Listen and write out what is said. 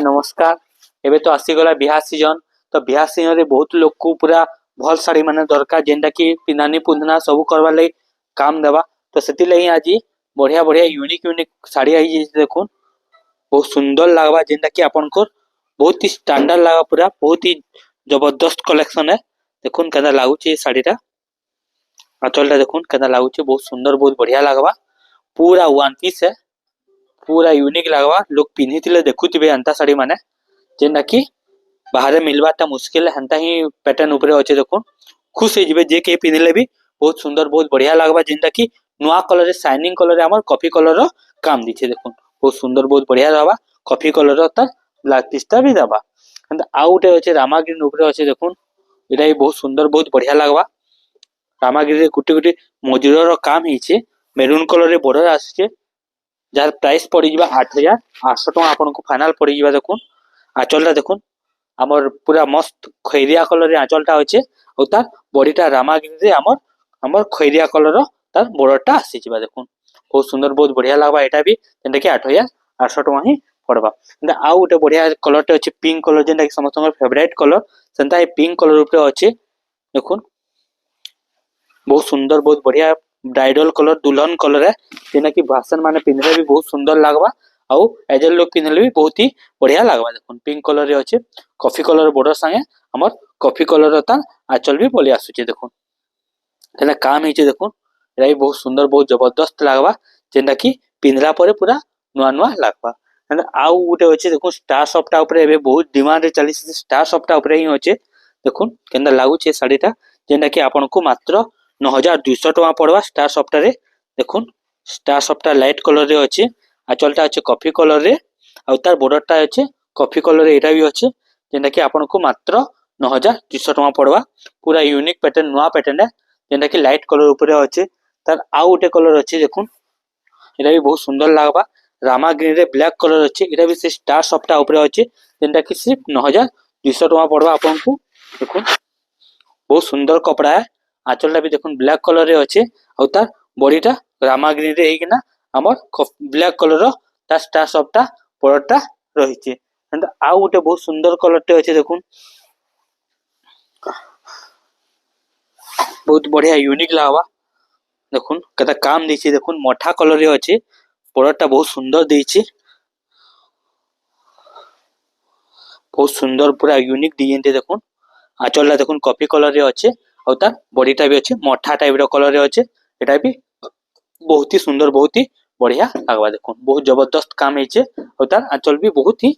नमस्कार। एबे तो आसीगला बिहार सीजन। तो बिहार सीजन रे बहुत लोग को पूरा भल साड़ी माने दरकार जेंटा कि पिंधानी पुंधना सब करवा ले काम देवा। तो सेति लई आज बढ़िया बढ़िया यूनिक यूनिक साड़ी आई देखो। बहुत सुंदर लागबा जेंटा कि आपन को बहुत ही स्टैंडर्ड लागा पूरा बहुत ही जबरदस्त कलेक्शन है। देखुन केदा लागुची साड़ीटा आंचलटा देखुन केदा लागुची बहुत सुंदर बहुत बढ़िया लागबा। पूरा वन पीस है पूरा यूनिक लागबा। लोग पिन्हिथिले देखुथिबे अंता साड़ी माने जेंटा कि बाहर मिलवाटा मुश्किल है। हंता ही पैटर्न ऊपर अच्छे देखो खुश हो जे के पिन्हले भी बहुत सुंदर बहुत बढ़िया लागबा। जेंटा कि नुआ कलर शाइनिंग कलर हमर कॉफी कलर काम दीछे देखो बहुत सुंदर बहुत बढ़िया दबा। कॉफी कलर तार ब्लैक पिस्ता भी दबा। आउ गोटे अच्छे रामाग्रीन ऊपर अच्छे देखो एटा भी बहुत सुंदर बहुत बढ़िया लागबा। रामागिरी गुटी गुटी मजूर काम होइछे मेरून कलर रे बॉर्डर आछे जार प्राइस पड़ी जिबा 8800 टका आपनको फाइनल पड़ी जिबा। देखुन आंचलटा देखुन हमर पूरा मस्त खैरिया कलर रे आंचलटा होचे और तार बॉडीटा रामागिरी रे हमर हमर खैरिया कलर तार बॉर्डरटा आसी जिबा। देखुन बहुत सुंदर बहुत बढ़िया लागबा। एटा भी जेंटा कि 8800 टका ही पड़बा। आउ गोटे बढ़िया कलरटे अछि पिंक कलर जेंटा कि समस्त फेवरेट कलर सेंता ए पिंक कलर ऊपर अछि देखुन बहुत सुंदर बहुत बढ़िया ब्राइडल कलर दुल्हन कलर है जेना कि भाषण माने पिनले भी बहुत सुंदर लागबा। आउ एजल लोग पिनले भी बहुत ही बढ़िया लागबा। देखुन पिंक कलर रे अछि कॉफी कलर बॉर्डर संगे हमर कॉफी कलर ता आंचल भी पले आसुचे। देखुन केना काम हिचे देखुन एरा भी बहुत सुंदर बहुत जबरदस्त लागबा जेना कि पिनला परे पूरा नुआ नुआ लागबा। आउ गोटे अछि देखुन स्टार सॉफ्टा ऊपर एबे बहुत डिमांड रे चली स्टार सॉफ्टा ऊपर ही होचे। देखुन केना लागुचे साड़ीटा जेना कि आपनको मात्र 9200 टका पड़वा स्टार सॉफ्टा रे। देखुन स्टार सॉफ्टा लाइट कलर रे अछि आंचलटा अछि कॉफी कलर रे आ तार बॉर्डरटा अछि कॉफी कलर रे एटा भी अछि जेना कि आपनको मात्र 9200 टका पड़वा। पूरा यूनिक पैटर्न नुआ पैटर्न है जेना कि लाइट कलर ऊपर अछि तार आउ गोटे कलर अछि देखुन एटा भी बहुत सुंदर लागबा। रामा ग्रीन रे ब्लैक कलर अछि एटा भी से स्टार सॉफ्टा ऊपर अछि जेंटा कि सिर्फ 9200 टका पड़वा आपनको। देखुन बहुत सुंदर कपड़ा है आंचलटा भी देखुन ब्लैक कलर रे अछि और तार बॉडीटा रामा ग्रीन रे हेकिना हमर ब्लैक कलर ता स्टार सॉफ्टा बॉर्डरटा रहिছে। आउ गोटे बहुत सुंदर कलरटे अछि देखुन बहुत बढ़िया यूनिक लागबा। देखुन कता काम देछि देखुन मोठा कलर रे अछि बॉर्डरटा बहुत सुंदर देछि बहुत सुंदर पूरा यूनिक डिजाइन टे देखुन आंचलटा देखुन कॉफी कलर रे अछि और तार बॉडीटा भी अछि मोठा टाइप रो कलर रे अछि एटा भी बहुत ही सुंदर बहुत ही बढ़िया लागबा। देखुन बहुत जबरदस्त काम हिचे और तार आंचल भी बहुत ही